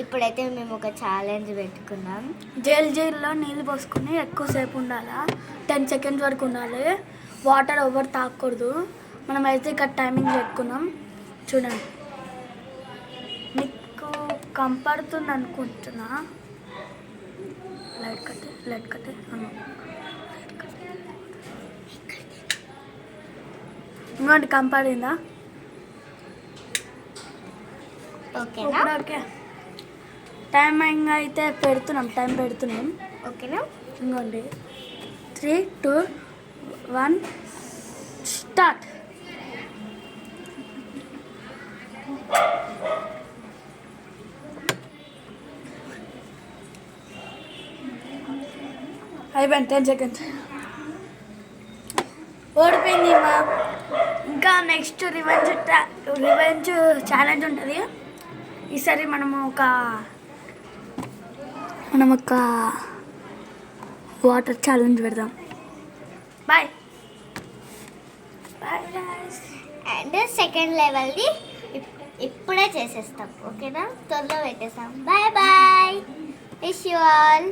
ఇప్పుడైతే మేము ఒక ఛాలెంజ్ పెట్టుకున్నాం. జైల్లో నీళ్ళు పోసుకొని ఎక్కువసేపు ఉండాలా, 10 seconds వరకు ఉండాలి. వాటర్ ఎవరు తాగకూడదు. మనం అయితే ఇక్కడ టైమింగ్ పెట్టుకున్నాం. చూడండి, మీకు కంపడుతుంది అనుకుంటున్నా. లైట్ కట్టే ఇంకోటి కంపడిందా? ఓకే. టైమింగ్ అయితే టైం పెడుతున్నాం. ఓకేనా? ఇంకోండి 3, 2, 1 స్టార్ట్. అయిపోయింది 10 seconds. ఓడిపోయింది మా. ఇంకా నెక్స్ట్ రివెంజ్ ఛాలెంజ్ ఉంటుంది. ఈసారి మనం ఒక వాటర్ ఛాలెంజ్ పెడదాం. బాయ్ అండ్ సెకండ్ లెవెల్ది ఇప్పుడే చేసేస్తాం. ఓకేనా? త్వరలో పెట్టేస్తాం. Bye wish you all.